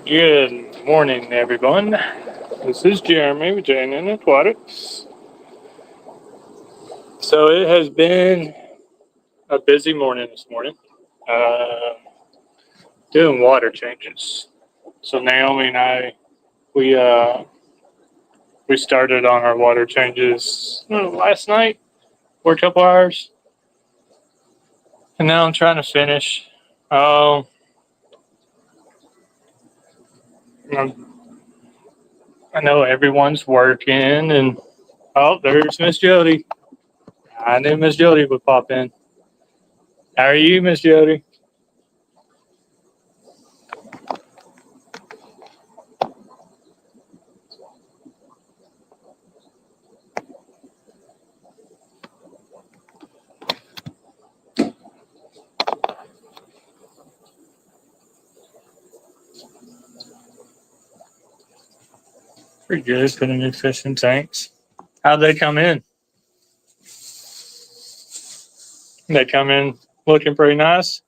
Good morning, everyone. This is Jeremy with J&N Aquatics. So it has been a busy morning this morning, uh, doing water changes. So Naomi and I, we uh, we started on our water changes last night for a couple hours, and now I'm trying to finish. Um, I know everyone's working, and oh, there's Miss Jody. I knew Miss Jody would pop in. How are you, Miss Jody? Pretty good. Putting new fish in tanks. How'd they come in? They come in looking pretty nice.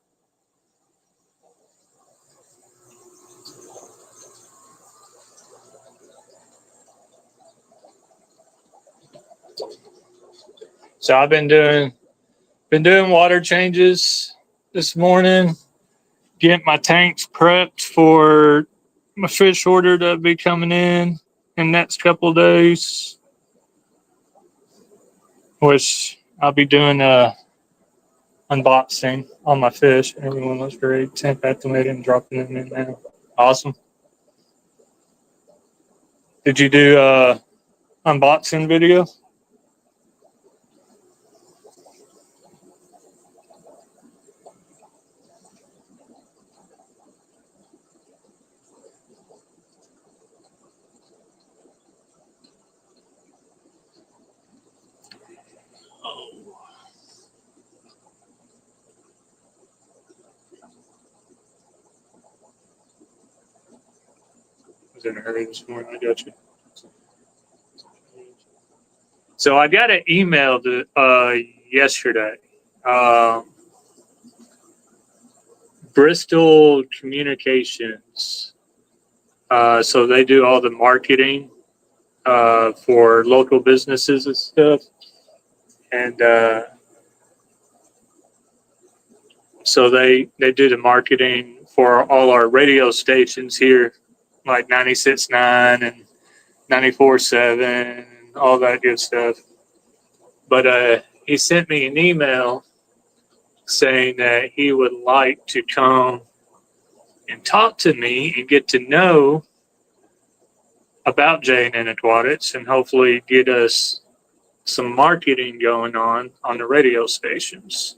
So I've been doing water changes this morning, getting my tanks prepped for my fish order that'll be coming in the next couple of days, which I'll be doing a unboxing on my fish. Everyone looks great. Temp acclimated and dropping them in now. Awesome. Did you do unboxing video? I was in a hurry this morning. I got you. So I got an email yesterday. Um, Bristol Communications. So they do all the marketing for local businesses and stuff. And so they do the marketing for all our radio stations here, like 96.9 and 94.7 and all that good stuff. But he sent me an email saying that he would like to come and talk to me and get to know about J&N Aquatics and hopefully get us some marketing going on the radio stations.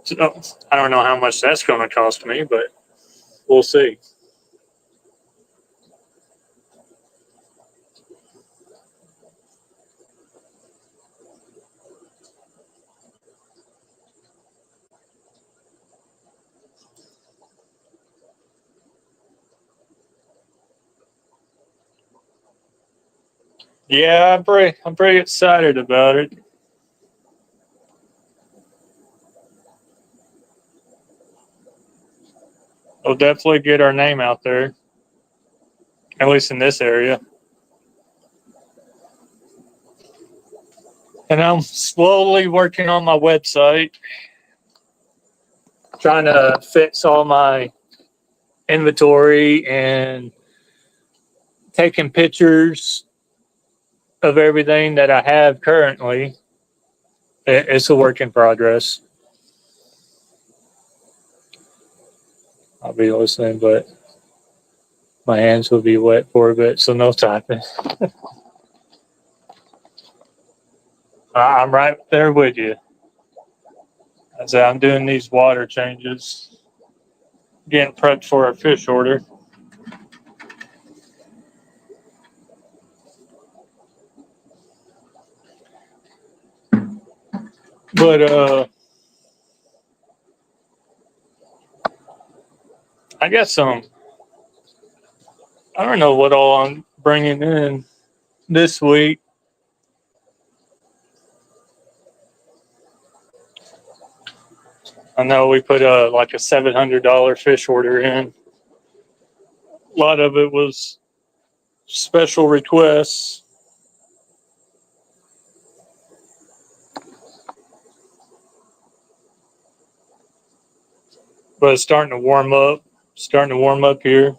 So I don't know how much that's going to cost me, but we'll see. Yeah, I'm pretty excited about it. We'll definitely get our name out there, at least in this area. And I'm slowly working on my website, trying to fix all my inventory and taking pictures of everything that I have currently. It's a work in progress. I'll be listening, but my hands will be wet for a bit, so no typing. I'm right there with you. I say I'm doing these water changes, getting prepped for a fish order. But I got some. I don't know what all I'm bringing in this week. I know we put like a $700 fish order in. A lot of it was special requests. But it's starting to warm up. Starting to warm up here.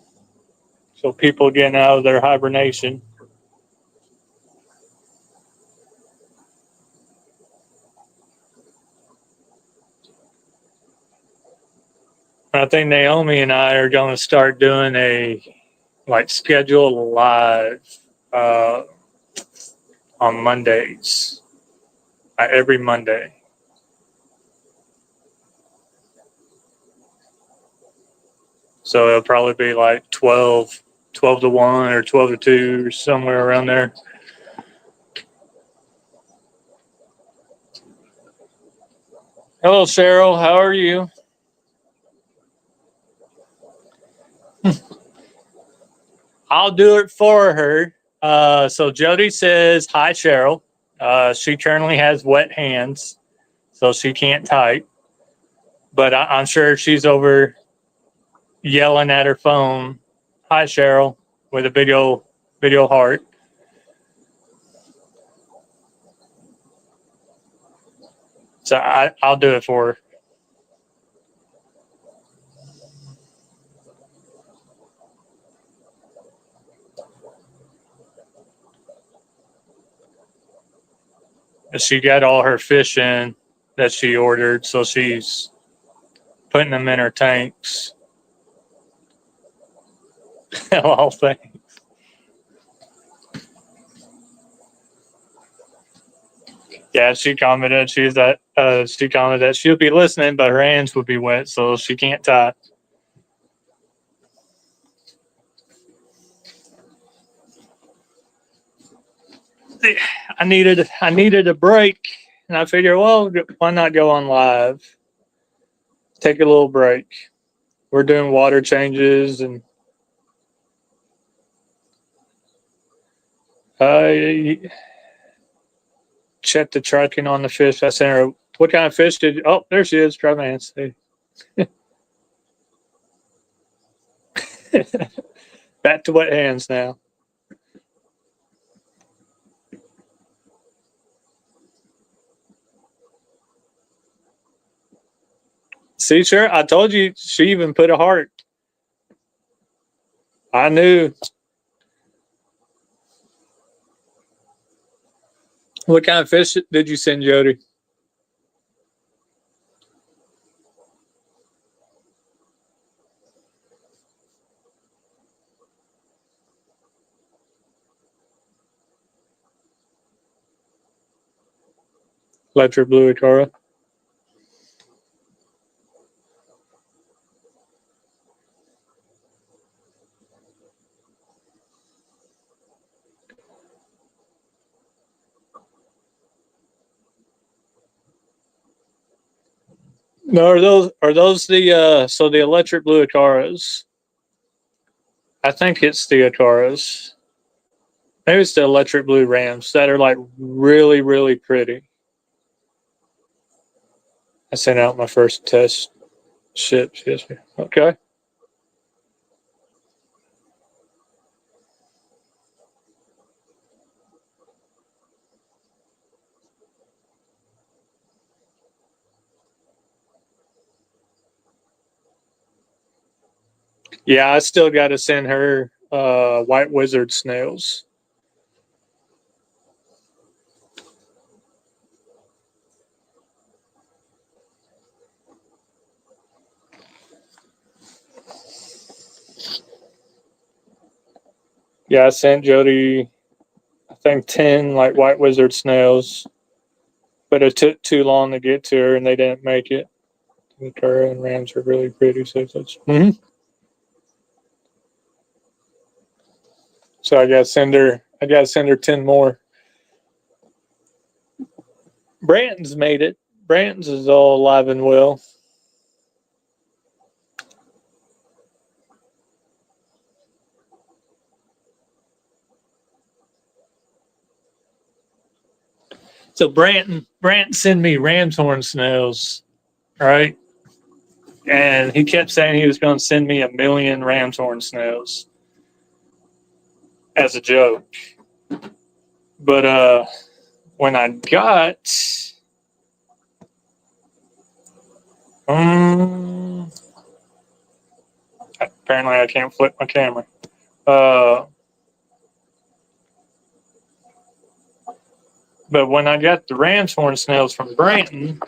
So people getting out of their hibernation. I think Naomi and I are going to start doing a like scheduled live on Mondays, every Monday. So it'll probably be like 12 to 1 or 12 to 2 or somewhere around there. Hello, Cheryl. How are you? I'll do it for her. So Jody says, hi, Cheryl. She currently has wet hands, so she can't type. But I'm sure she's over yelling at her phone, hi, Cheryl, with a video heart. So I'll do it for her. She got all her fish in that she ordered, so she's putting them in her tanks. All things. Yeah, she commented. She commented that she'll be listening, but her hands would be wet, so she can't type. I needed a break, and I figured, well, why not go on live? Take a little break. We're doing water changes and check the tracking on the fish. I sent her, what kind of fish did you? Oh, there she is. Try my hands. Back to wet hands now. See, sure. I told you she even put a heart. I knew. What kind of fish did you send, Jody? Electric blue Acara. No, are those the so the electric blue Acaras? I think it's the Acaras. Maybe it's the electric blue Rams that are like really, really pretty. I sent out my first test ships yesterday. Okay. Yeah, I still got to send her white wizard snails. Yeah, I sent Jody, I think 10 like white wizard snails, but it took too long to get to her and they didn't make it. The Kara and Rams are really pretty. So So I gotta send her 10 more. Branton's made it. Branton's is all alive and well. So Branton send me ram's horn snails, right? And he kept saying he was going to send me 1,000,000 ram's horn snails as a joke. But when I got apparently I can't flip my camera. But when I got the ram's horn snails from Branton,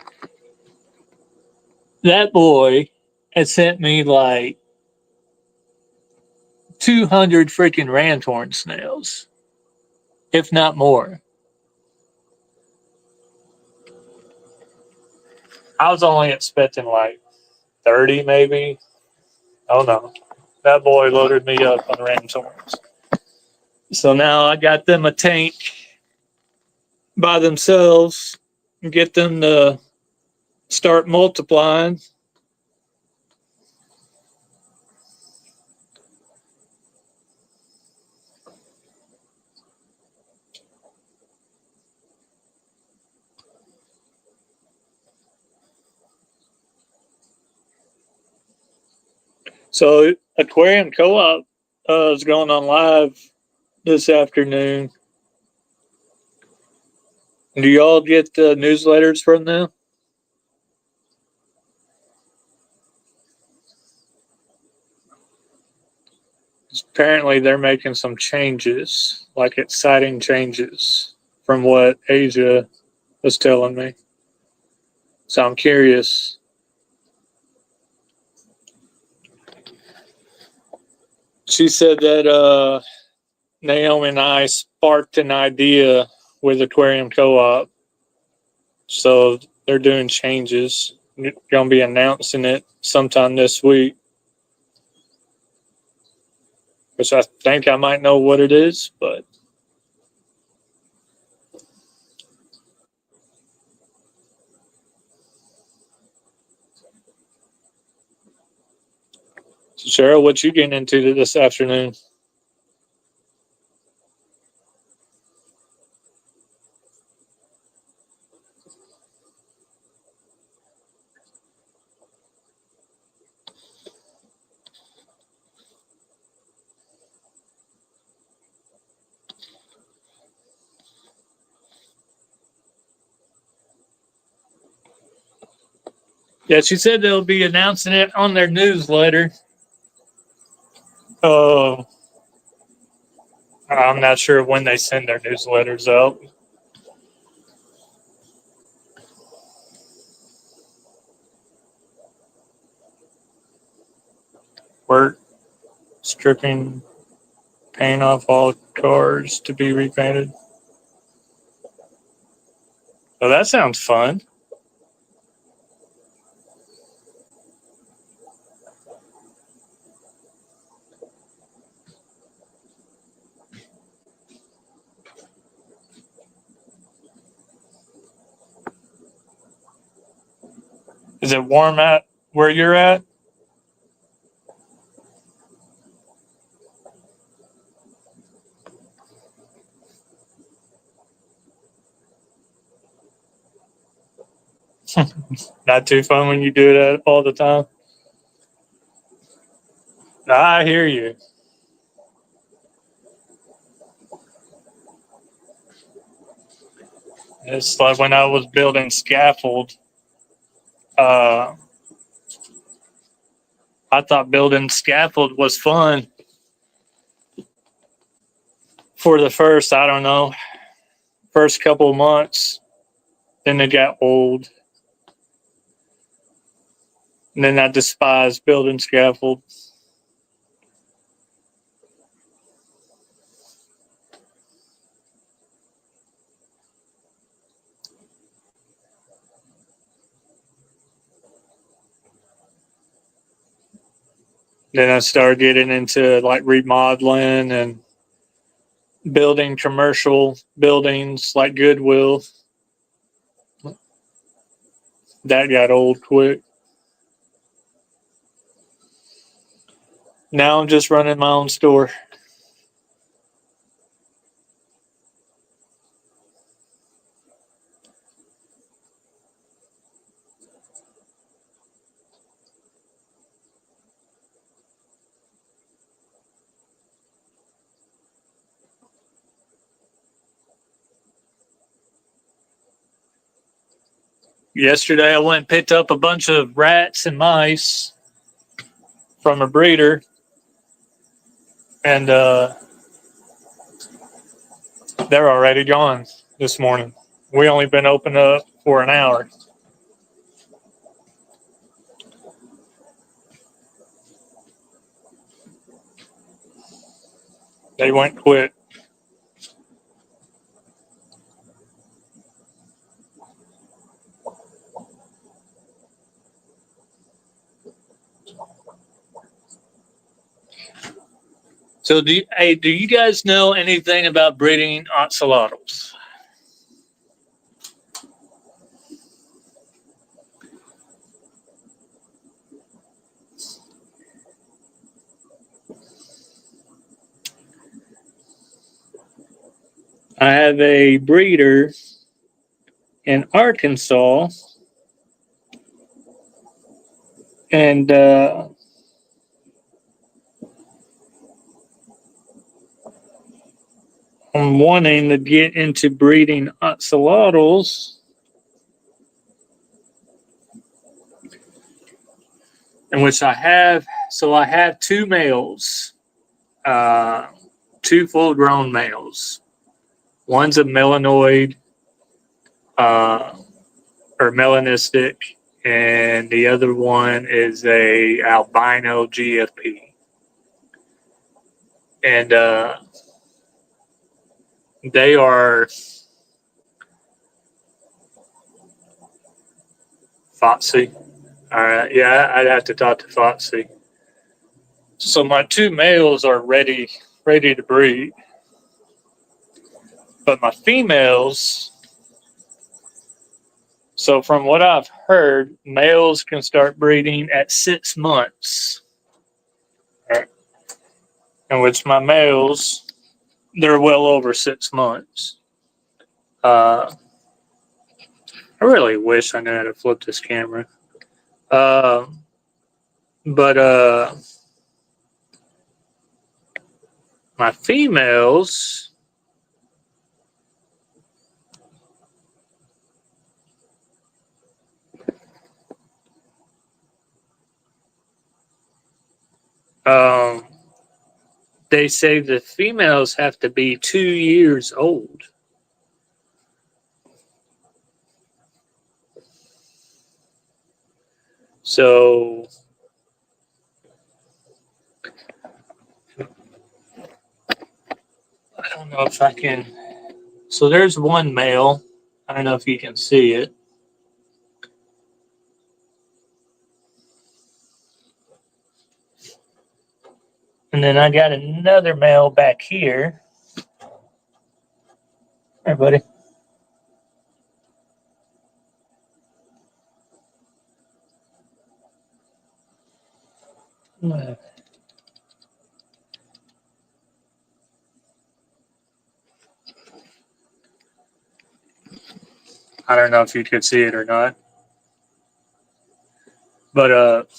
that boy had sent me like 200 freaking ram's horn snails, if not more. I was only expecting like 30 maybe. Oh no. That boy loaded me up on ram's horns. So now I got them a tank by themselves and get them to start multiplying. So Aquarium Co-op is going on live this afternoon. Do y'all get the newsletters from them? Apparently they're making some changes, like exciting changes from what Asia was telling me. So I'm curious. She said that Naomi and I sparked an idea with Aquarium Co-op. So they're doing changes. Going to be announcing it sometime this week. Which I think I might know what it is, but Cheryl, what you getting into this afternoon? Yeah, she said they'll be announcing it on their newsletter. I'm not sure when they send their newsletters out. Work, stripping, paint off all cars to be repainted. Oh, that sounds fun. Is it warm at where you're at? Not too fun when you do that all the time. I hear you. It's like when I was building scaffold. Uh, I thought building scaffold was fun for the first, I don't know, first couple of months. Then it got old. And then I despised building scaffold. Then I started getting into like remodeling and building commercial buildings like Goodwill. That got old quick. Now I'm just running my own store. Yesterday, I went and picked up a bunch of rats and mice from a breeder, and they're already gone this morning. We only been open up for an hour. They went quick. So, do you guys know anything about breeding oxalotls? I have a breeder in Arkansas, and I'm wanting to get into breeding oxalotls, in which I have. So I have two males, two full-grown males. One's a melanoid, or melanistic, and the other one is a albino GFP. And they are Foxy. All right, yeah, I'd have to talk to Foxy. So my two males are ready to breed, but my females. So from what I've heard, males can start breeding at 6 months. All right. In which my males, they're well over 6 months. I really wish I knew how to flip this camera. But my females, they say the females have to be 2 years old. So I don't know if I can. So there's one male. I don't know if you can see it. And then I got another male back here. Hey, buddy. I don't know if you could see it or not. But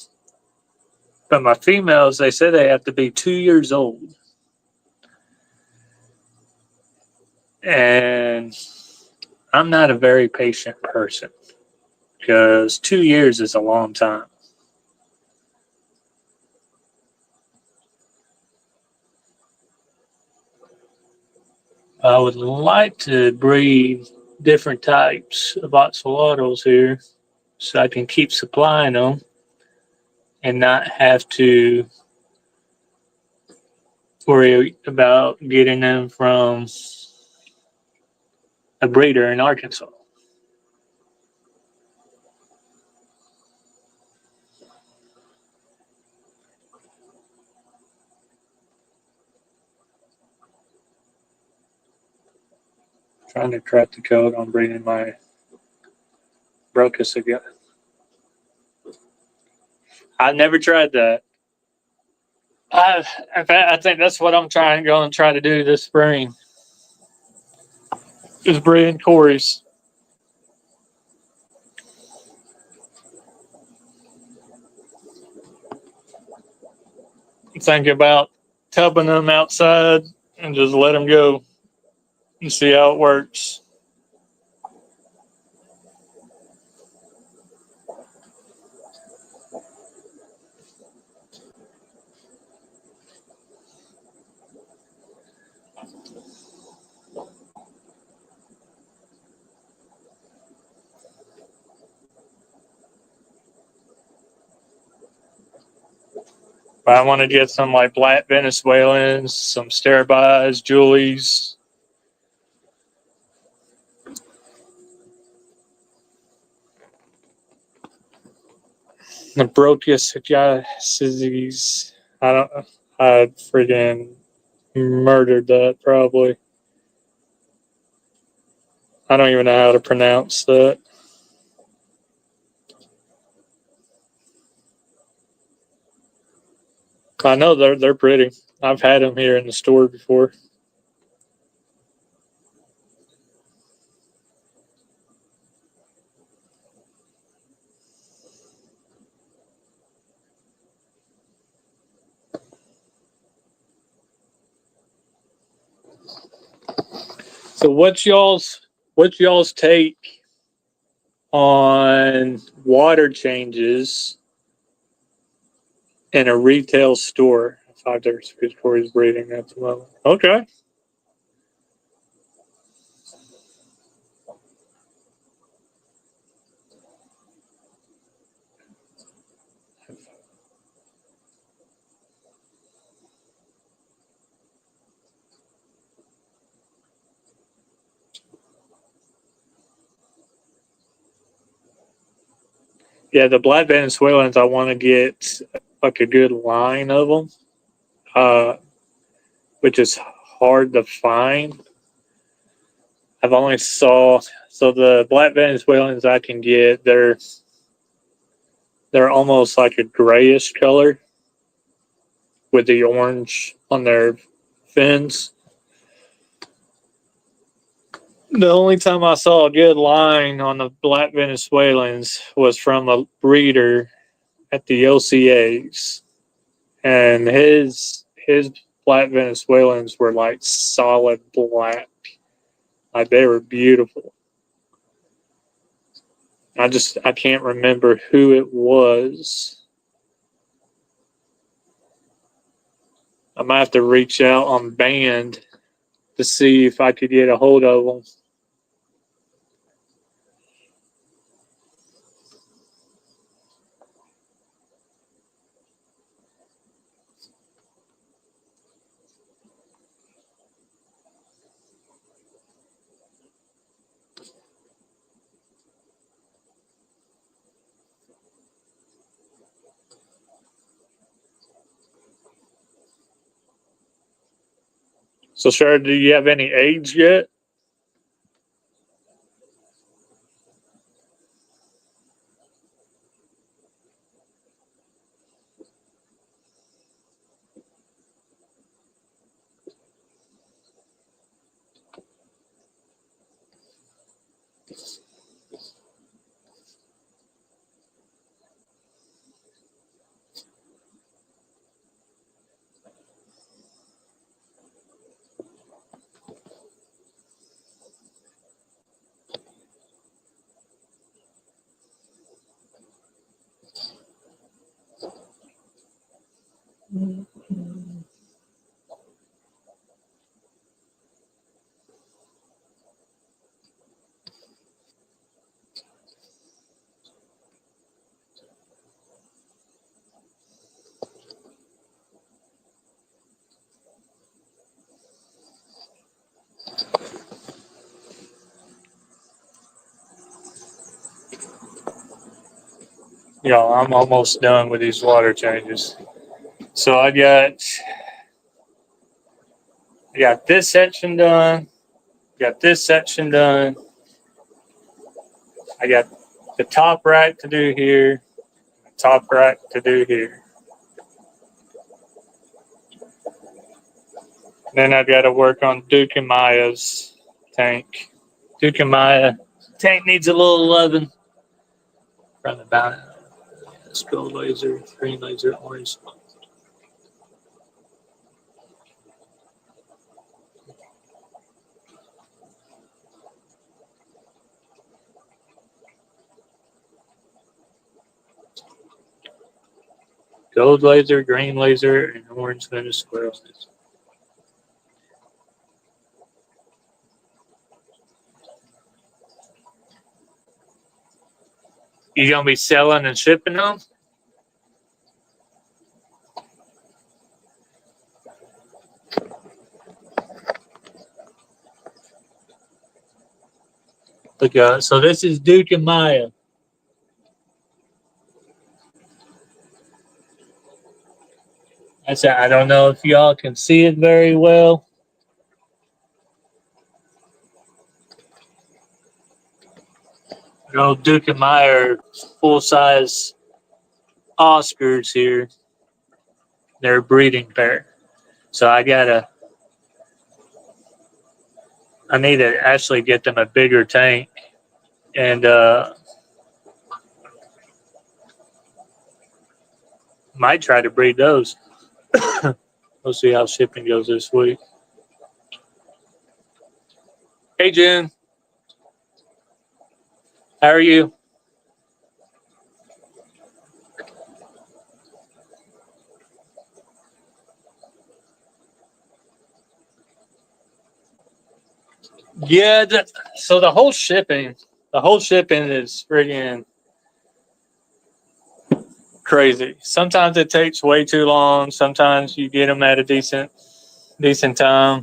my females, they say they have to be 2 years old. And I'm not a very patient person because 2 years is a long time. I would like to breed different types of oxalotls here so I can keep supplying them and not have to worry about getting them from a breeder in Arkansas. Trying to crack the code on breeding my Brochus again. I've never tried that. In fact, I think that's what I'm trying to do this spring. Is breeding Corys. Think about tubbing them outside and just let them go and see how it works. But I want to get some like black Venezuelans, some Starabis, Julies. The Brotius Sagacities. I friggin' murdered that probably. I don't even know how to pronounce that. I know they're pretty. I've had them here in the store before. So what's y'all's take on water changes in a retail store? 536 Corey's breeding at the moment. Okay. Yeah, the black Venezuelans, I want to get like a good line of them, which is hard to find. I've only saw so the black Venezuelans I can get, they're almost like a grayish color with the orange on their fins. The only time I saw a good line on the black Venezuelans was from a breeder at the OCAs, and his black Venezuelans were like solid black, like they were beautiful. I can't remember who it was. I might have to reach out on Band to see if I could get a hold of them. So, Sharon, do you have any age yet? Yeah, I'm almost done with these water changes. So I got this section done. Got this section done. I got the top rack to do here. Top rack to do here. Then I've got to work on Duke and Maya's tank. Duke and Maya tank needs a little loving. From the bound. Gold laser, green laser, orange. Gold laser, green laser, and orange Venezuela. You gonna be selling and shipping them? Look, so this is Duke and Maya. I don't know if y'all can see it very well. Old Duke and Maya are full size Oscars here. They're a breeding pair. So I need to actually get them a bigger tank and might try to breed those. We'll see how shipping goes this week. Hey, June. How are you? Yeah, so the whole shipping is friggin' crazy. Sometimes it takes way too long. Sometimes you get them at a decent time.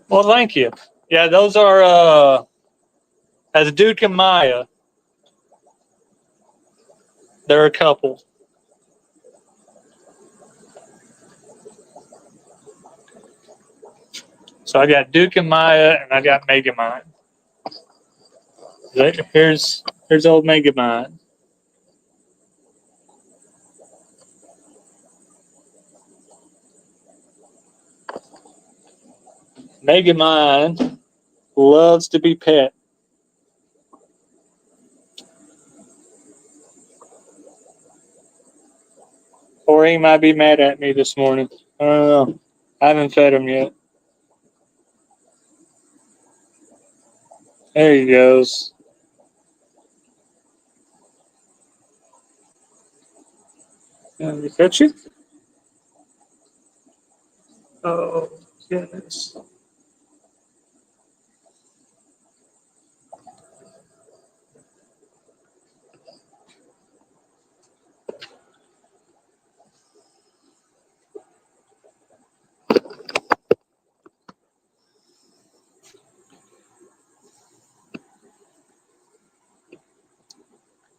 Well, thank you. Yeah, those are as Duke and Maya. They're a couple. So I got Duke and Maya, and I got Megamind. Here's old Megamind. Megamind loves to be pet. Or he might be mad at me this morning. I don't know. I haven't fed him yet. There he goes. Did he catch you? Oh, goodness.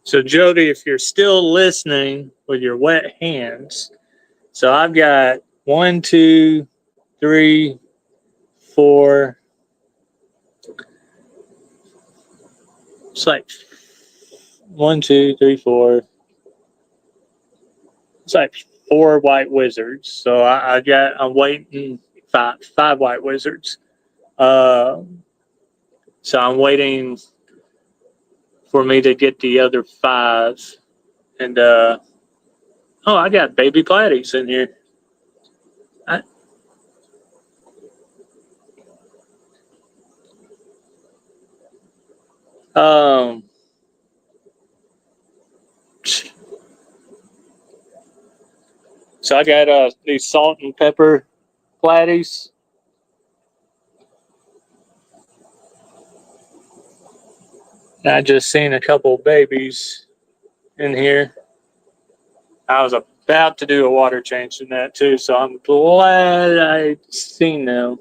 So, Jody, if you're still listening with your wet hands, so I've got 1, 2, 3, 4. It's like 1, 2, 3, 4. It's like 4 white wizards. So I'm waiting five white wizards. So I'm waiting for me to get the other 5. And I got baby platies in here. I, um, so I got these salt and pepper platies. And I just seen a couple babies in here. I was about to do a water change in that too, so I'm glad I seen them.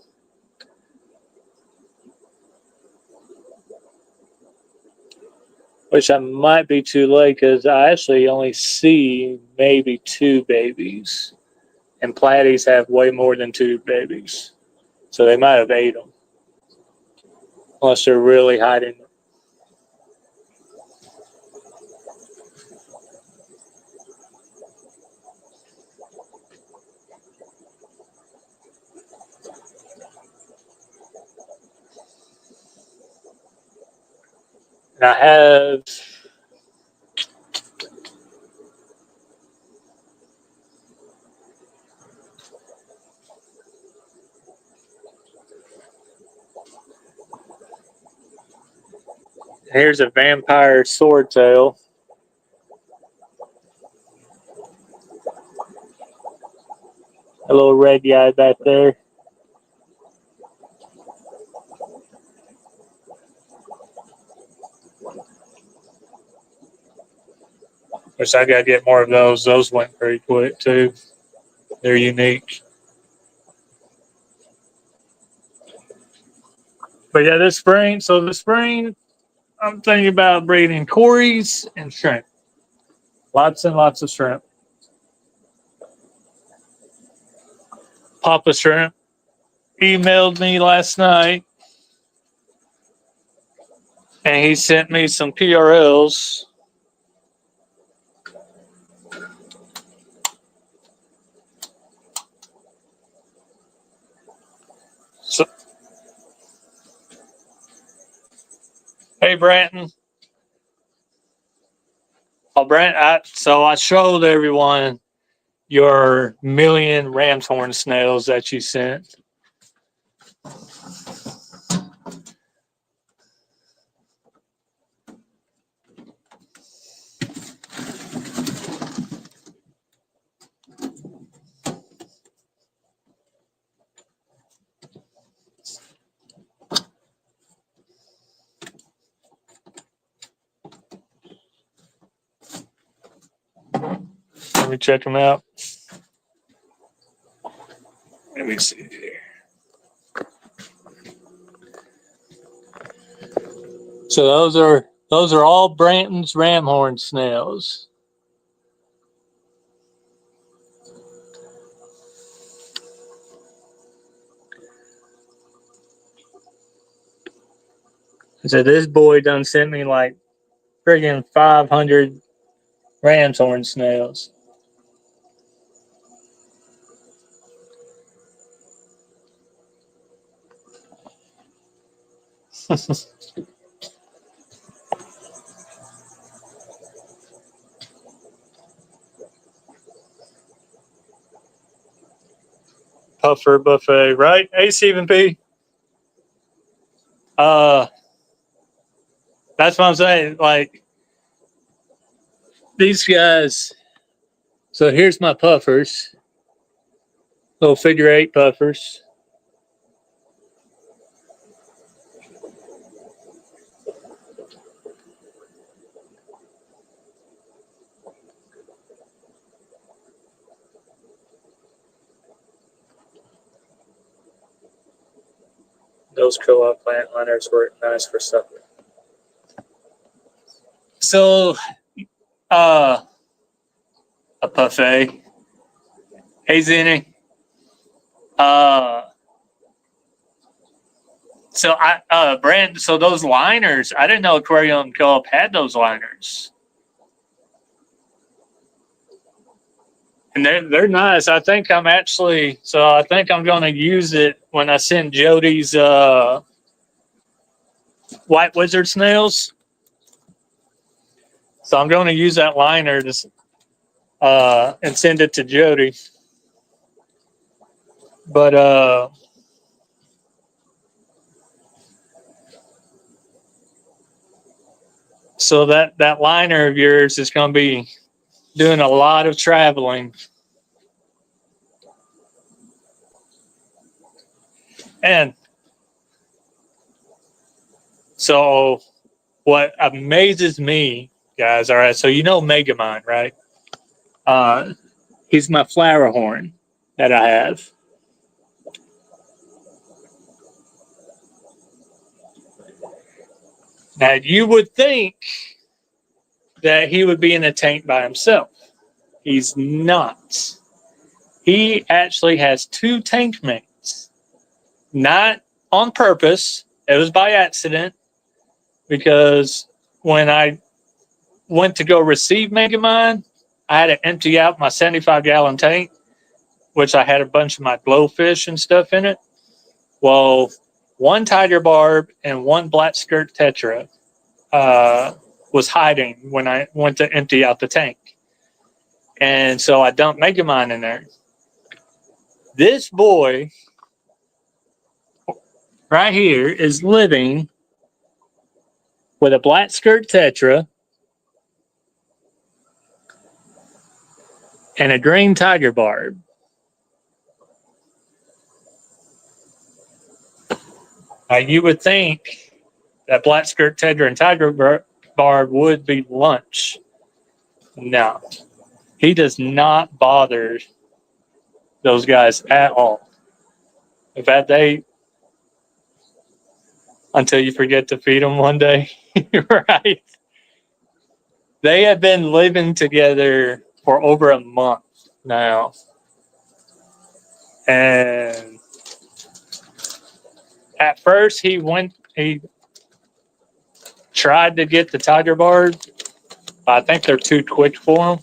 Which I might be too late because I actually only see maybe 2 babies. And platies have way more than 2 babies. So they might have ate them. Unless they're really hiding them. And I have here's a vampire swordtail. A little red guy back there. which I got to get more of those. Those went pretty quick too. They're unique. But yeah, this spring, I'm thinking about breeding Corys and shrimp. Lots and lots of shrimp. Papa Shrimp emailed me last night and he sent me some PRLs. So, hey, Branton. Oh, Brant, so I showed everyone your million ram's horn snails that you sent. Let me check them out. Let me see here. So those are all Branton's ram horn snails. So this boy done sent me like friggin' 500 ram's horn snails. Puffer buffet, right? Hey, Stephen P. That's what I'm saying. Like these guys. So here's my puffers, little figure 8 puffers. Those co-op plant liners were nice for supper. So, a buffet. Hey, Zenny. Brand. So those liners, I didn't know Aquarium Co-op had those liners, and they're nice. I think I'm going to use it when I send Jody's white wizard snails. So I'm going to use that liner to and send it to Jody. But so that liner of yours is going to be doing a lot of traveling. And so what amazes me, guys, all right, so you know Megamind, right? He's my flower horn that I have. Now, you would think that he would be in a tank by himself. He's not. He actually has 2 tank mates. Not on purpose. It was by accident because when I went to go receive Megamind, I had to empty out my 75-gallon tank, which I had a bunch of my glowfish and stuff in it. Well, one tiger barb and one black skirt tetra was hiding when I went to empty out the tank. And so I dumped Megamind in there. This boy right here is living with a black skirt tetra and a green tiger barb. Now, you would think that black skirt tetra and tiger barb would be lunch. No, he does not bother those guys at all. In fact, until you forget to feed them one day, right? They have been living together for over a month now. And at first he tried to get the tiger barb. I think they're too quick for him.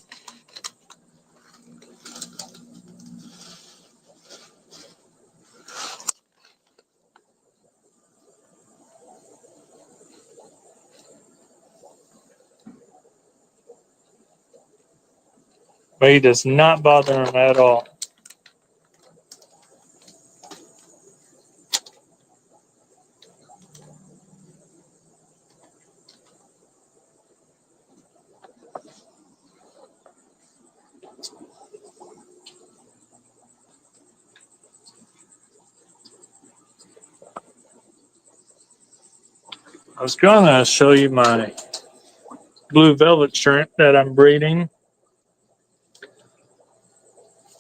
But he does not bother him at all. I was going to show you my blue velvet shrimp that I'm breeding.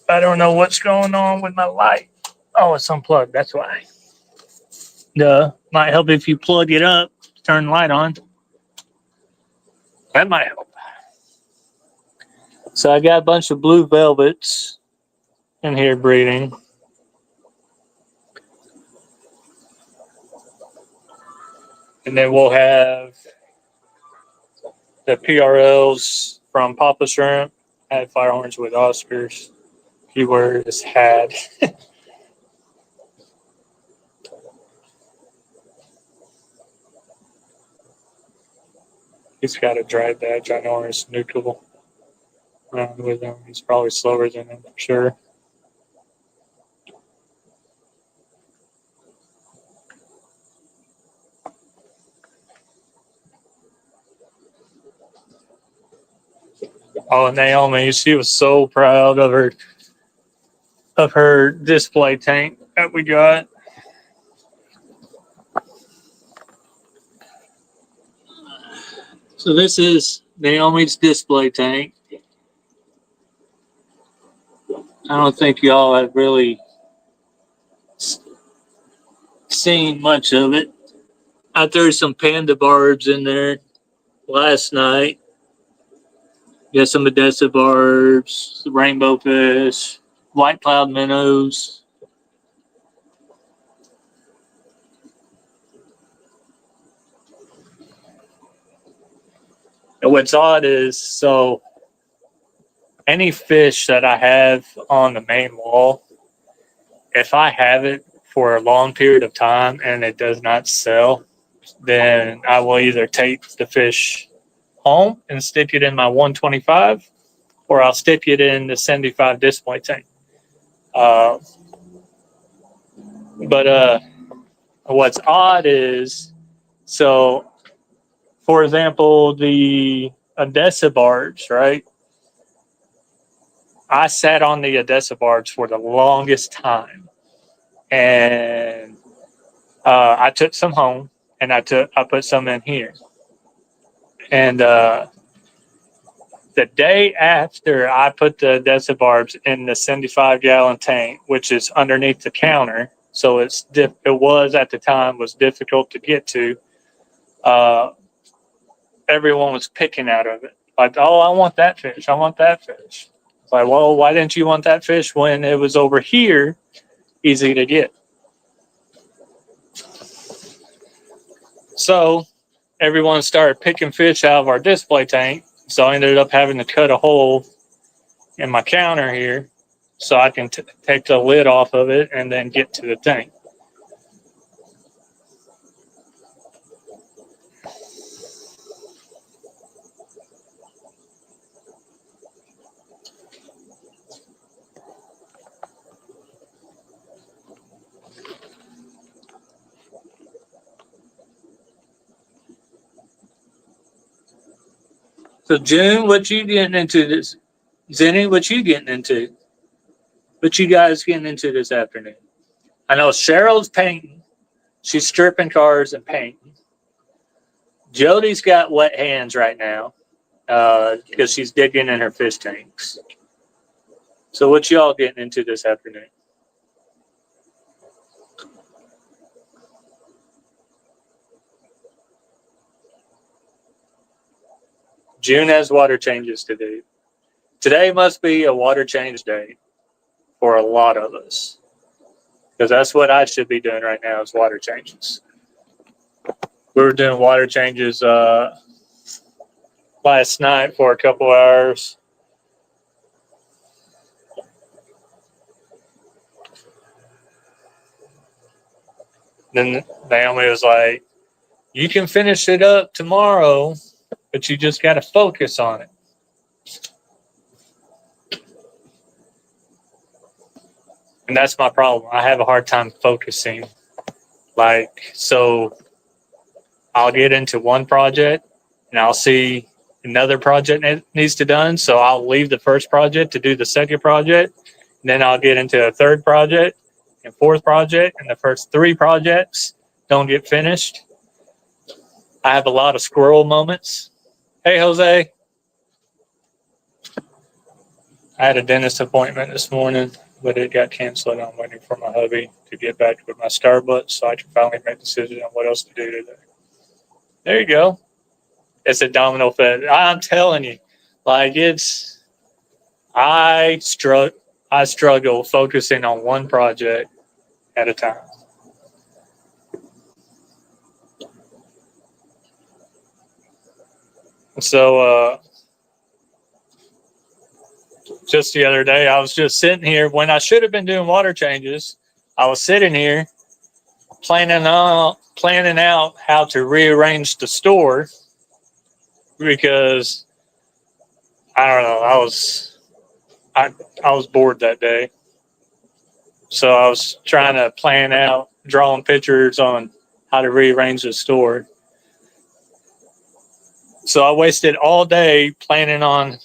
I don't know what's going on with my light. Oh, it's unplugged. That's why. Might help if you plug it up, turn the light on. That might help. So I got a bunch of blue velvets in here breeding. And then we'll have the PRLs from Papa Shrimp. I had Firehorns with Oscars. Keywords had. He's got a dry badge. I know he's neutral. With him, he's probably slower than him for sure. Oh, Naomi, she was so proud of her display tank that we got. So this is Naomi's display tank. I don't think y'all have really seen much of it. I threw some panda barbs in there last night. Got some Odessa barbs, rainbow fish, white cloud minnows. And what's odd is, so any fish that I have on the main wall, if I have it for a long period of time and it does not sell, then I will either take the fish home and stick it in my 125, or I'll stick it in the 75 display tank. But what's odd is, so for example, the Odessa barbs, right? I sat on the Odessa barbs for the longest time, and I took some home, and I put some in here, and the day after I put the Odessa barbs in the 75-gallon tank, which is underneath the counter, so it was at the time was difficult to get to. Everyone was picking out of it, like, "Oh, I want that fish. I want that fish." It's like, well, why didn't you want that fish when it was over here, easy to get? So everyone started picking fish out of our display tank. So I ended up having to cut a hole in my counter here so I can take the lid off of it and then get to the tank. So June, what you getting into this? Zenny, what you getting into? What you guys getting into this afternoon? I know Cheryl's painting. She's stripping cars and painting. Jody's got wet hands right now. because she's digging in her fish tanks. So what y'all getting into this afternoon? June has water changes to do. Today must be a water change day for a lot of us, because that's what I should be doing right now is water changes. We were doing water changes last night for a couple hours. Then Naomi was like, "You can finish it up tomorrow, but you just got to focus on it." And that's my problem. I have a hard time focusing. So I'll get into one project and I'll see another project that needs to be done. So I'll leave the first project to do the second project. And then I'll get into a third project and fourth project. And the first three projects don't get finished. I have a lot of squirrel moments. Hey, Jose. I had a dentist appointment this morning, but it got canceled. I'm waiting for my hubby to get back with my Starbucks so I can finally make a decision on what else to do today. There you go. It's a domino effect. I'm telling you, I struggle focusing on one project at a time. So, just the other day, I was just sitting here when I should have been doing water changes. I was sitting here planning out how to rearrange the store because I don't know. I was bored that day, so I was trying to plan out, drawing pictures on how to rearrange the store. So I wasted all day planning on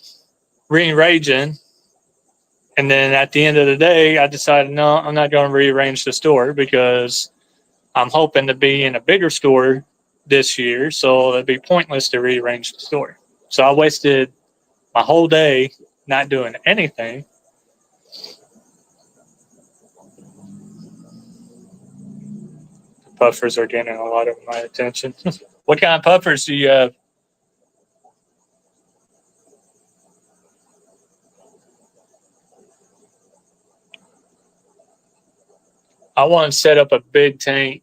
rearranging. And then at the end of the day, I decided, no, I'm not going to rearrange the store because I'm hoping to be in a bigger store this year. So it'd be pointless to rearrange the store. So I wasted my whole day not doing anything. The puffers are getting a lot of my attention. What kind of puffers do you have? I want to set up a big tank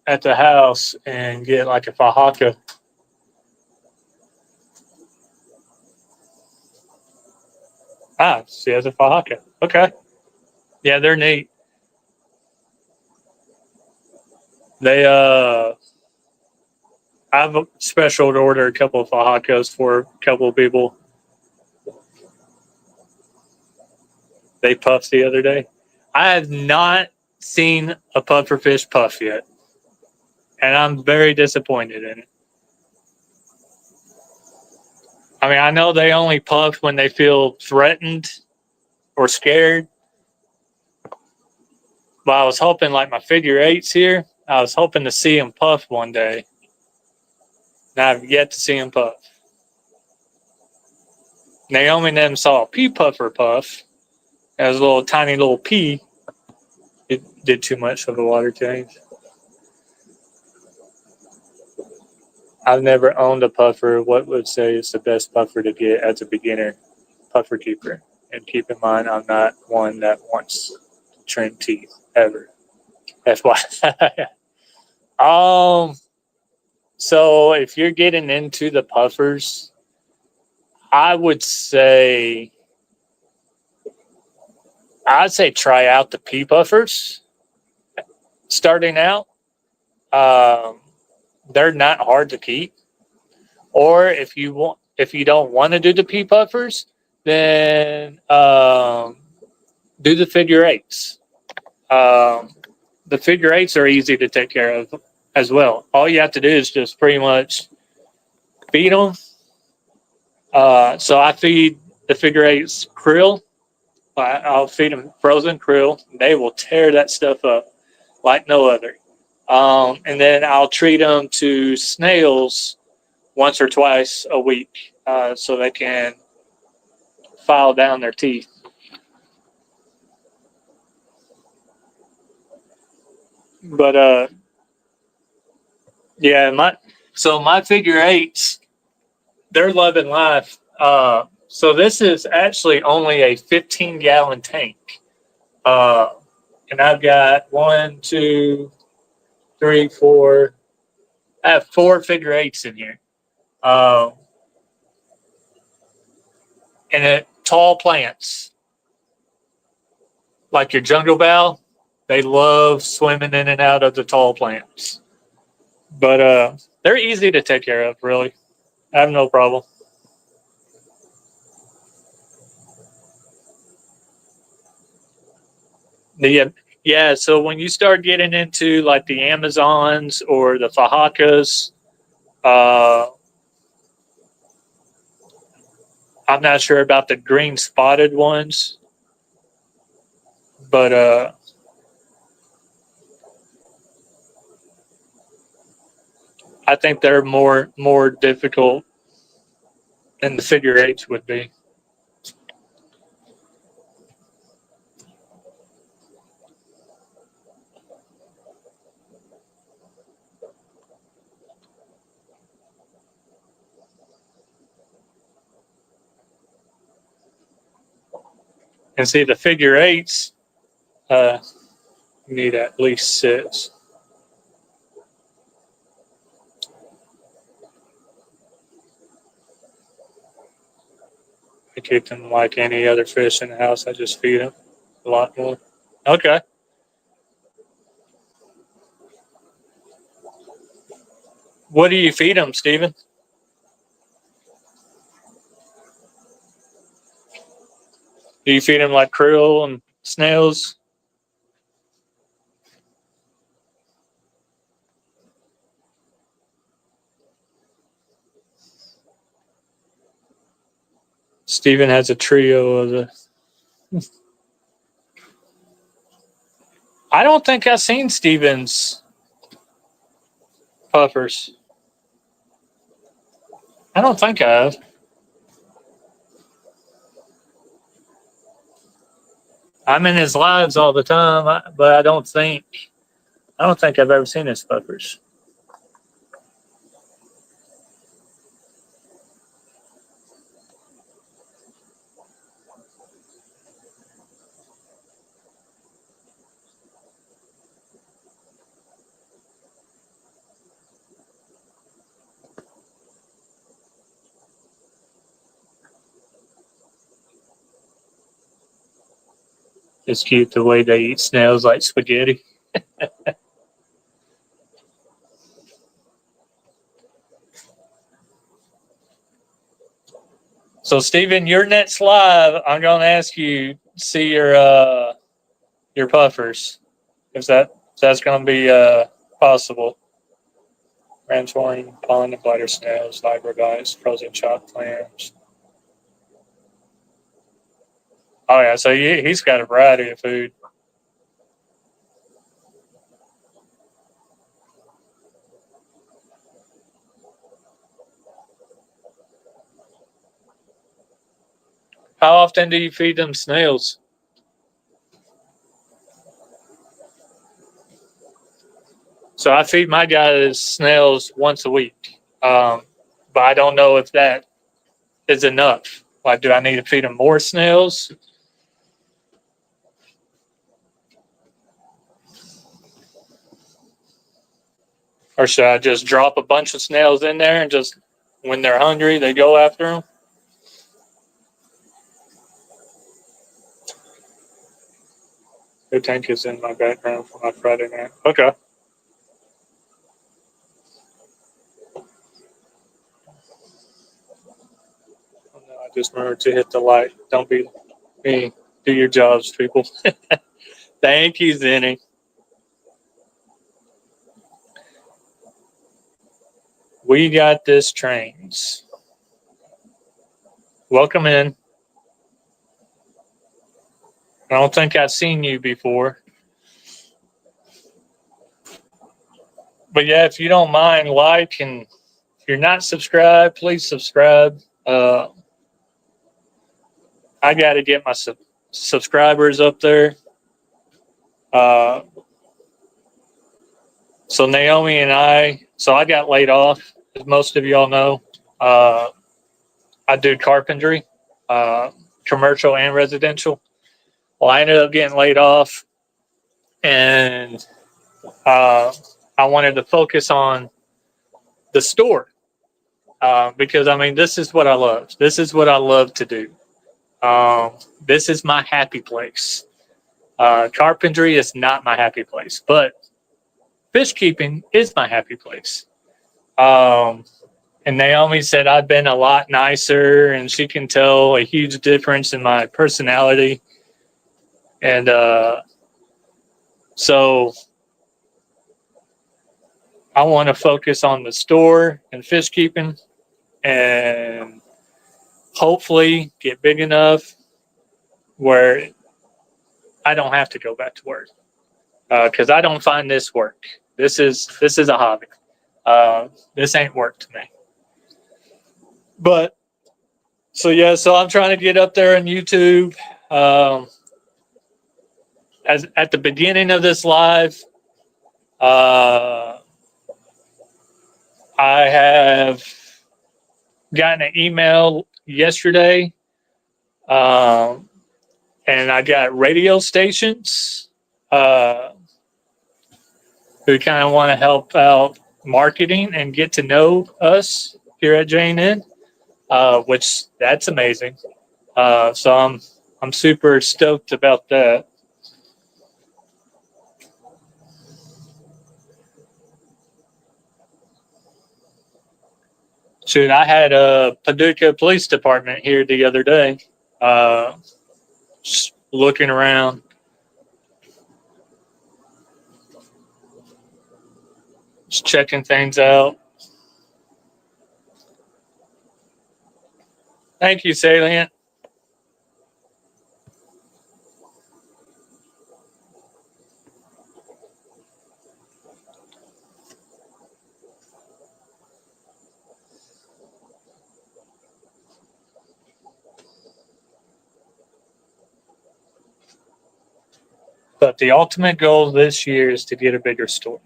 at the house and get like a Fajaka. Ah, she has a Fajaka. Okay. Yeah, they're neat. I've special ordered a couple of Fajakas for a couple of people. They puffed the other day. I have not seen a pufferfish puff yet, and I'm very disappointed in it. I mean, I know they only puff when they feel threatened or scared, but I was hoping, like my figure eights here, I was hoping to see them puff one day. And I've yet to see them puff. Naomi and them saw a pea puffer puff. It was a little tiny little pea. It did too much of the water change. I've never owned a puffer. What would say is the best puffer to get as a beginner puffer keeper? And keep in mind, I'm not one that wants to trim teeth ever. That's why. So if you're getting into the puffers, I'd say try out the pea puffers. Starting out, they're not hard to keep. Or if you don't want to do the pea puffers, then do the figure eights. The figure eights are easy to take care of as well. All you have to do is just pretty much feed them. So I feed the figure eights krill. I'll feed them frozen krill. They will tear that stuff up like no other. And then I'll treat them to snails once or twice a week, so they can file down their teeth. But yeah, my figure eights, they're loving life. So this is actually only a 15-gallon tank. And I've got 1, 2, 3, 4. I have 4 figure eights in here. And tall plants, like your jungle bow, they love swimming in and out of the tall plants. But they're easy to take care of, really. I have no problem. Yeah, so when you start getting into like the Amazons or the Fajakas, uh, I'm not sure about the green spotted ones, but I think they're more difficult than the figure eights would be. And see, the figure eights, you need at least 6. I keep them like any other fish in the house. I just feed them a lot more. Okay. What do you feed them, Steven? Do you feed them like krill and snails? Steven has a trio of the. I don't think I've seen Steven's puffers. I don't think I have. I'm in his lives all the time, but I don't think I've ever seen his puffers. It's cute the way they eat snails like spaghetti. So, Steven, your next live, I'm going to ask you see your puffers, if that's going to be possible. Ranchorn, pollen and bladder snails, vibrobites, frozen chopped clams. Oh yeah, so he's got a variety of food. How often do you feed them snails? So I feed my guys snails once a week, but I don't know if that is enough. Like, do I need to feed them more snails? Or should I just drop a bunch of snails in there and just, when they're hungry, they go after them? The tank is in my background for my Friday night. Okay. Oh, no, I just remembered to hit the light. Don't be me. Do your jobs, people. Thank you, Zenny. We got this trains. Welcome in. I don't think I've seen you before. But yeah, if you don't mind, like and If you're not subscribed, please subscribe. I got to get my subscribers up there. So Naomi and I got laid off, as most of y'all know. I do carpentry, commercial and residential. Well, I ended up getting laid off, and I wanted to focus on the store because, I mean, this is what I love. This is what I love to do. This is my happy place. Carpentry is not my happy place, but fish keeping is my happy place. And Naomi said I've been a lot nicer, and she can tell a huge difference in my personality. And so I want to focus on the store and fish keeping, and hopefully get big enough where I don't have to go back to work, because I don't find this work. This is a hobby. This ain't work to me. But so I'm trying to get up there on YouTube. As at the beginning of this live, I have gotten an email yesterday, and I got radio stations who kind of want to help out marketing and get to know us here at J&N, which that's amazing. So I'm super stoked about that. Shoot, I had a Paducah Police Department here the other day, just looking around. Just checking things out. Thank you, Salient. But the ultimate goal this year is to get a bigger store.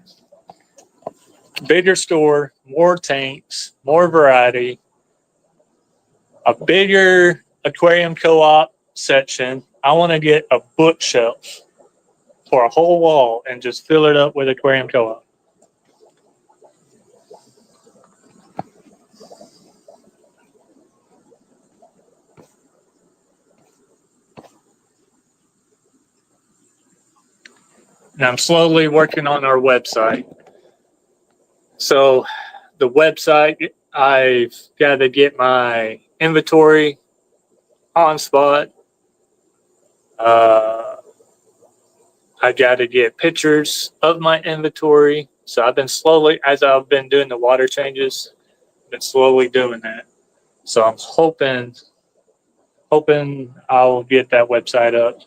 Bigger store, more tanks, more variety, a bigger aquarium co-op section. I want to get a bookshelf for a whole wall and just fill it up with aquarium co-op. And I'm slowly working on our website. So the website, I've got to get my inventory on spot. I got to get pictures of my inventory. So I've been slowly, as I've been doing the water changes, been slowly doing that. So I'm hoping I'll get that website up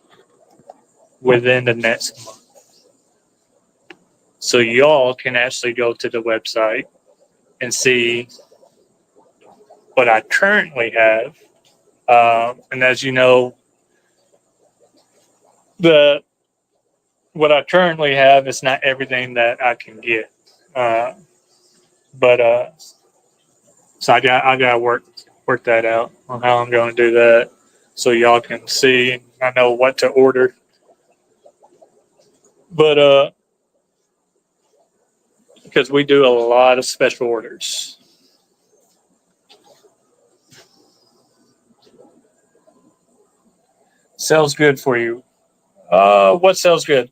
within the next month. So y'all can actually go to the website and see what I currently have. And as you know, what I currently have is not everything that I can get. So I gotta work that out on how I'm going to do that, so y'all can see. I know what to order. But because we do a lot of special orders. Sells good for you. What sells good?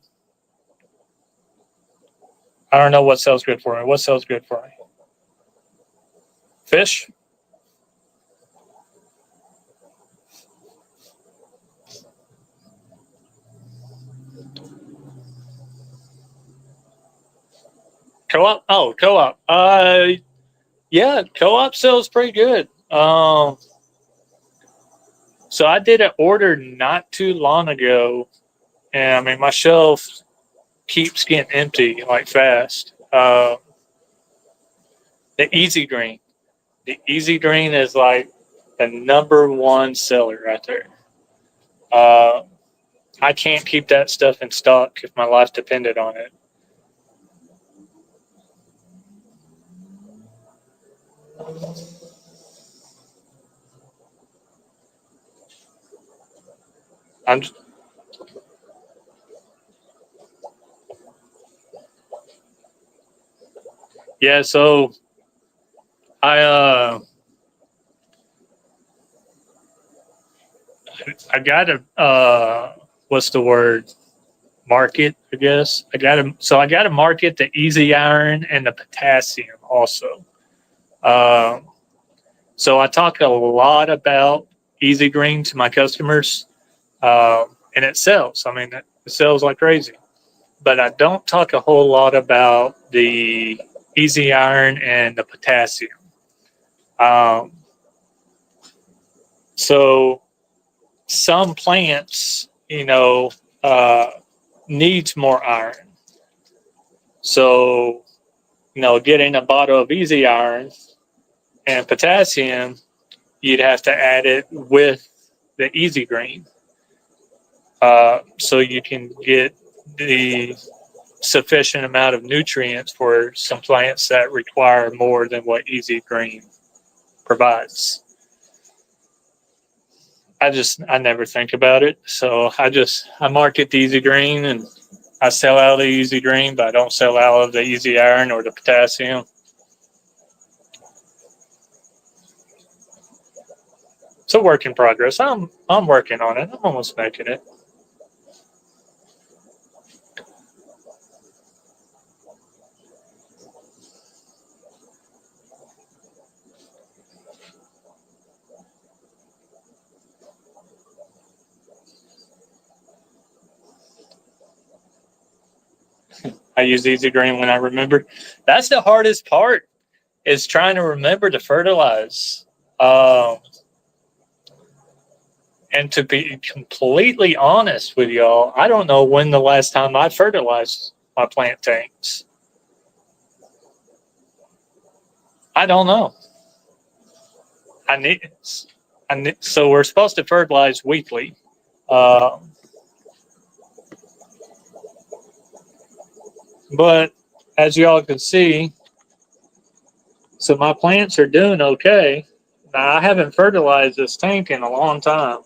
I don't know what sells good for me. What sells good for me? Fish? Co-op? Oh, co-op. Yeah, co-op sells pretty good. So I did an order not too long ago, and I mean my shelf keeps getting empty like fast. The Easy Green. The Easy Green is like the number one seller right there. I can't keep that stuff in stock if my life depended on it. I'm yeah. So I I got a what's the word, market, I guess. I got to market the Easy Iron and the potassium also. Um, so I talk a lot about Easy Green to my customers, and it sells. I mean, it sells like crazy. But I don't talk a whole lot about the Easy Iron and the potassium. Um, so some plants, uh, needs more iron. So, getting a bottle of Easy Iron and potassium, you'd have to add it with the Easy Green, so you can get the sufficient amount of nutrients for some plants that require more than what Easy Green provides. I never think about it, so I market the Easy Green and I sell out the Easy Green, but I don't sell out of the Easy Iron or the potassium. It's a work in progress. I'm working on it. I'm almost making it. I use Easy Green when I remember. That's the hardest part, is trying to remember to fertilize. Um, and to be completely honest with y'all, I don't know when the last time I fertilized my plant tanks. I don't know. I need, so we're supposed to fertilize weekly. Uh, but as y'all can see, so my plants are doing okay. Now, I haven't fertilized this tank in a long time,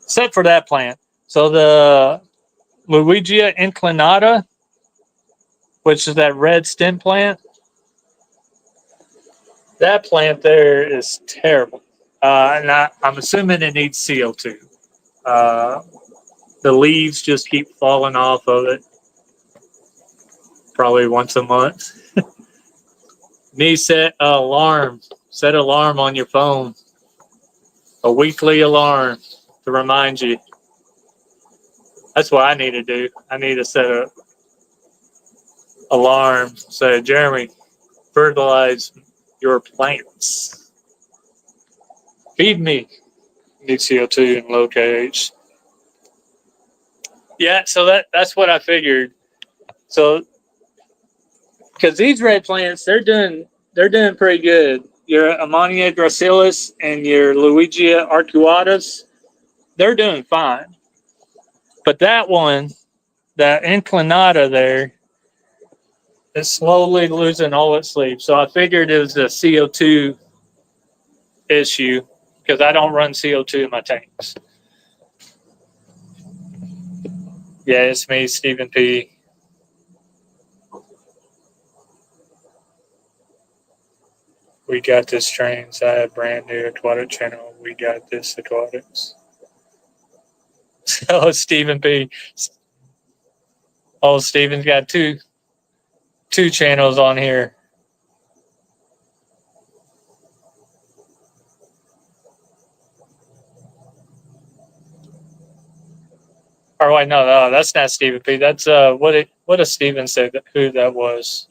except for that plant. So the Luigia inclinata, which is that red stem plant, that plant there is terrible. And I'm assuming it needs CO2. Uh, the leaves just keep falling off of it, probably once a month. Need set an alarm. Set an alarm on your phone. A weekly alarm to remind you. That's what I need to do. I need to set a alarm. Say, Jeremy, fertilize your plants. Feed me. Need CO2 and low KH. Yeah, so that's what I figured. So because these red plants, they're doing pretty good. Your Ammonia gracilis and your Luigia arcuatus, they're doing fine. But that one, that inclinata there, is slowly losing all its leaves. So I figured it was a CO2 issue because I don't run CO2 in my tanks. Yeah, it's me, Stephen P. We got this trains. I have brand new aquatic channel. We got this aquatics. So Stephen P. Oh, Stephen's got two channels on here. Or wait, no, that's not Stephen P. That's what does Stephen say who that was?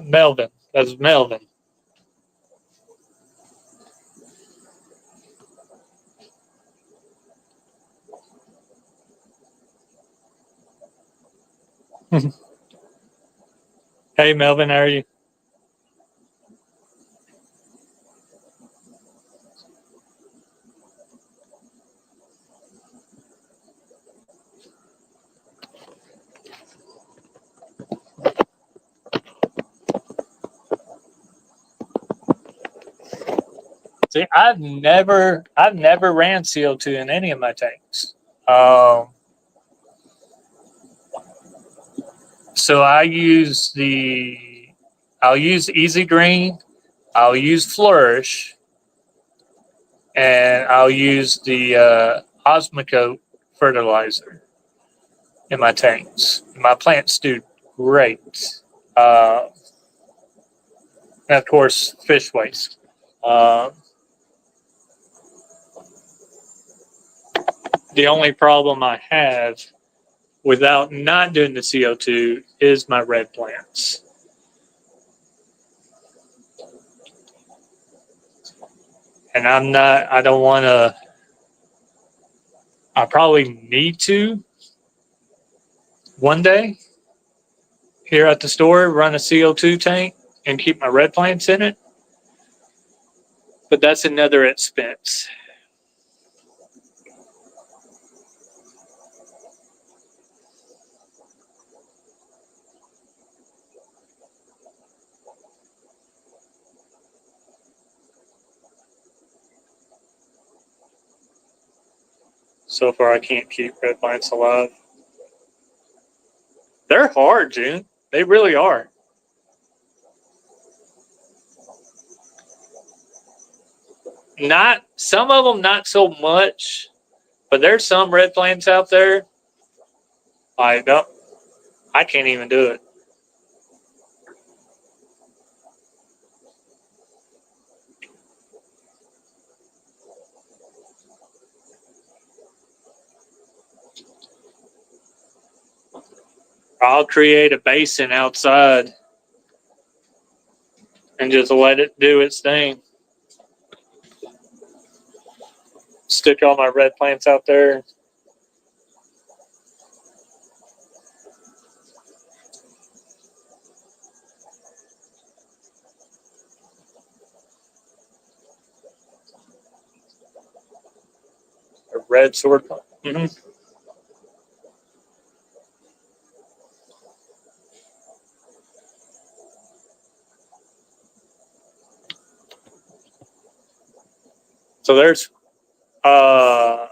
Melvin. That's Melvin. Hey, Melvin, how are you? See, I've never ran CO2 in any of my tanks. Um, so I'll use Easy Green, I'll use Flourish, and I'll use the Osmocote fertilizer in my tanks. My plants do great. Uh, and of course, fish waste. Uh, the only problem I have without not doing the CO2 is my red plants. And I don't want to, I probably need to one day here at the store run a CO2 tank and keep my red plants in it. But that's another expense. So far, I can't keep red plants alive. They're hard, June. They really are. Not some of them, not so much, but there's some red plants out there. I don't. I can't even do it. I'll create a basin outside and just let it do its thing. Stick all my red plants out there. A red sword. Mm-hmm. So uh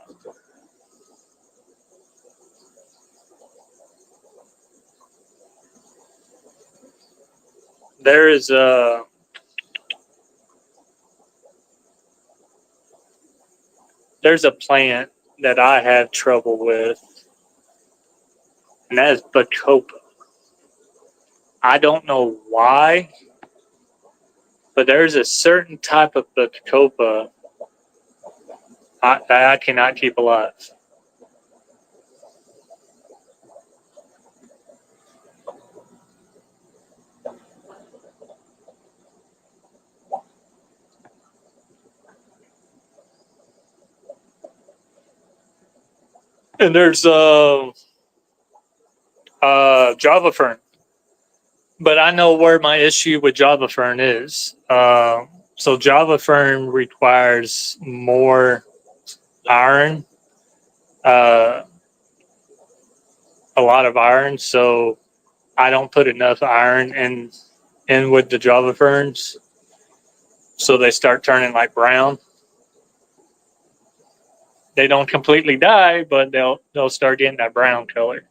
there is there's a plant that I have trouble with, and that is Bacopa. I don't know why, but there's a certain type of Bacopa that I cannot keep alive. And there's Java Fern, but I know where my issue with Java Fern is. So Java Fern requires more iron, uh, a lot of iron. So I don't put enough iron in with the Java Ferns, so they start turning like brown. They don't completely die, but they'll start getting that brown color.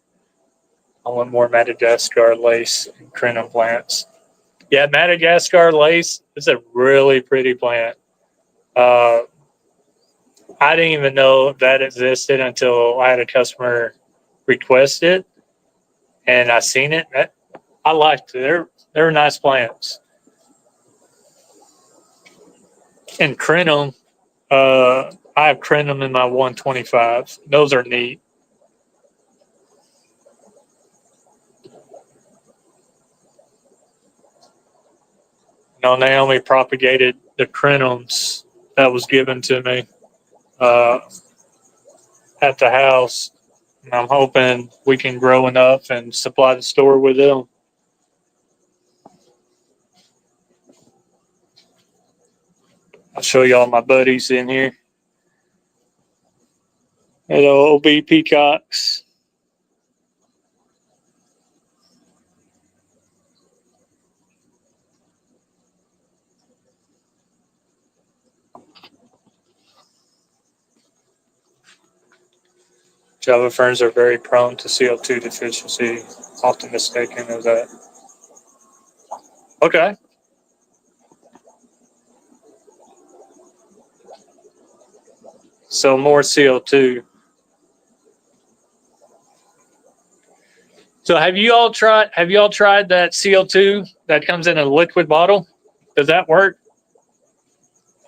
I want more Madagascar lace and crinum plants. Yeah, Madagascar lace is a really pretty plant. Uh, I didn't even know that existed until I had a customer request it, and I seen it. I liked it. They're nice plants. And crinum, I have crinum in my 125. Those are neat. Naomi propagated the crinums that was given to me uh, at the house. And I'm hoping we can grow enough and supply the store with them. show y'all my buddies in here. Hello, OB Peacocks. Java ferns are very prone to CO2 deficiency, often mistaken of that. Okay. So more CO2. So have you all tried that CO2 that comes in a liquid bottle? Does that work?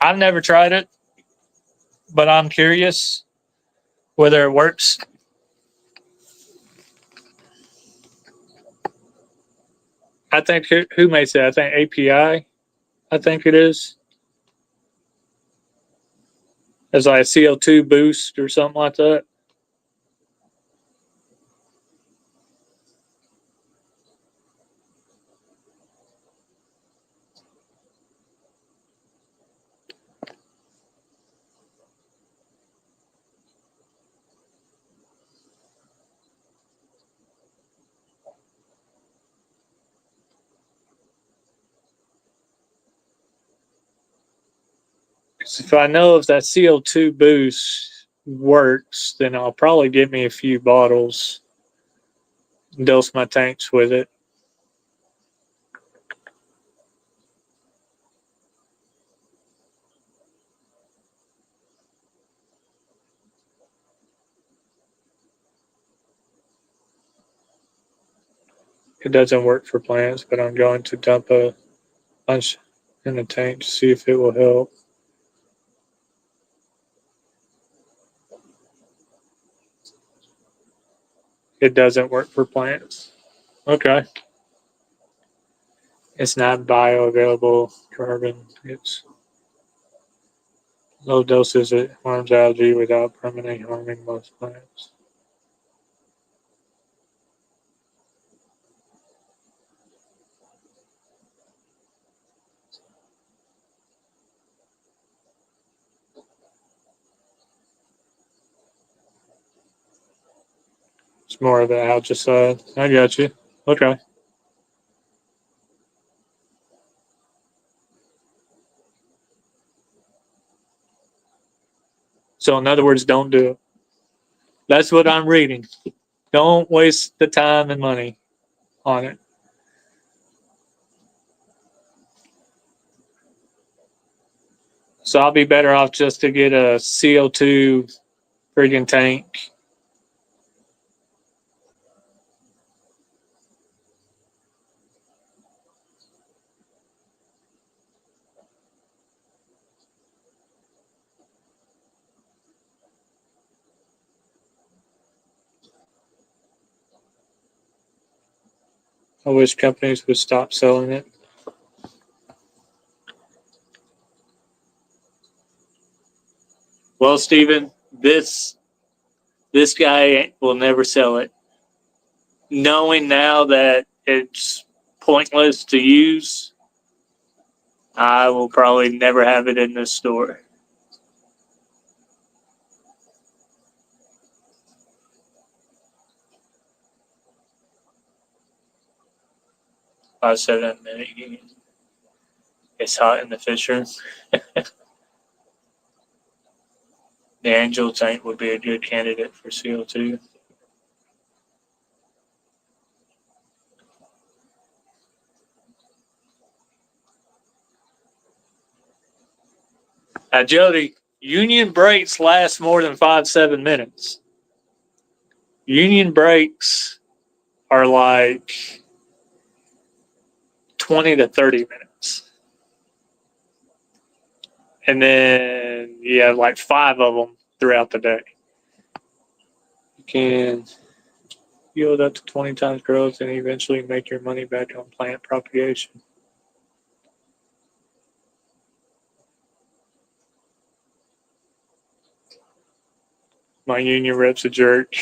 I've never tried it, but I'm curious whether it works. I think who makes it? I think API. I think it is. It's like a CO2 boost or something like that. If I know if that CO2 boost works, then I'll probably get me a few bottles, dose my tanks with it. It doesn't work for plants, but I'm going to dump a bunch in the tank to see if it will help. It doesn't work for plants. Okay. It's not bioavailable carbon. It's low doses. It harms algae without permanently harming most plants. It's more of the algicide. I got you. Okay. So in other words, don't do it. That's what I'm reading. Don't waste the time and money on it. So I'll be better off just to get a CO2 friggin' tank. I wish companies would stop selling it. Well, Stephen, this guy will never sell it. Knowing now that it's pointless to use, I will probably never have it in this store. I said in a minute. It's hot in the Fisher. The Angel tank would be a good candidate for CO2. Jody, union brakes last more than 5-7 minutes. Union brakes are like 20 to 30 minutes. And then you have like 5 of them throughout the day. You can yield up to 20 times growth and eventually make your money back on plant propagation. My union rep's a jerk.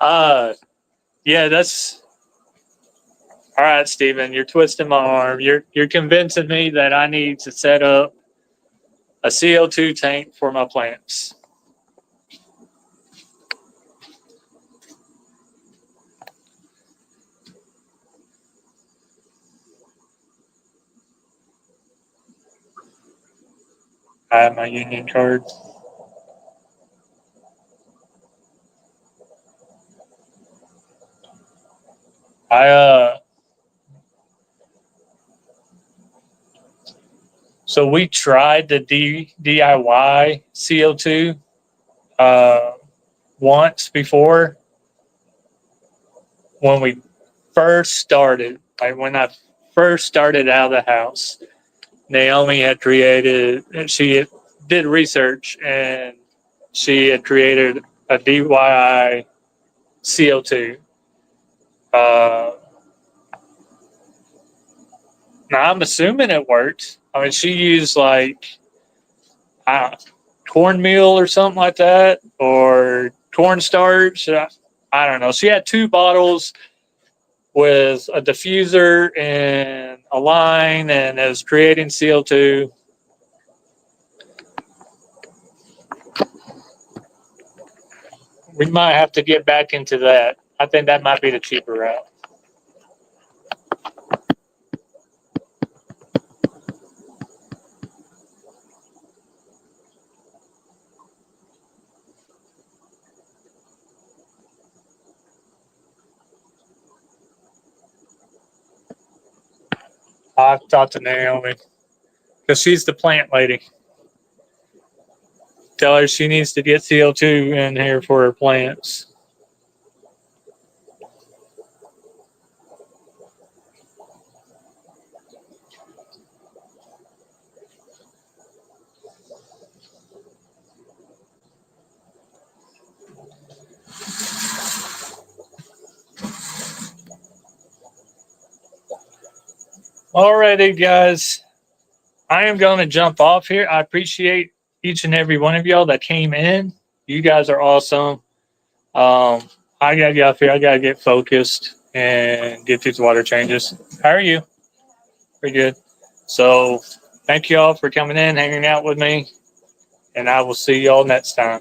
Yeah, that's All right, Stephen, you're twisting my arm. You're convincing me that I need to set up a CO2 tank for my plants. I have my union card. So we tried the DIY CO2 once before when we first started, like when I first started out of the house. Naomi had created, and she did research, and she had created a DIY CO2. Now I'm assuming it worked. I mean, she used like cornmeal or something like that, or cornstarch. I don't know. She had 2 bottles with a diffuser and a line, and it was creating CO2. We might have to get back into that. I think that might be the cheaper route. I'll talk to Naomi because she's the plant lady. Tell her she needs to get CO2 in here for her plants. Alrighty, guys. I am going to jump off here. I appreciate each and every one of y'all that came in. You guys are awesome. I got to get off here. I got to get focused and get these water changes. How are you? Pretty good. So thank you all for coming in, hanging out with me, and I will see y'all next time.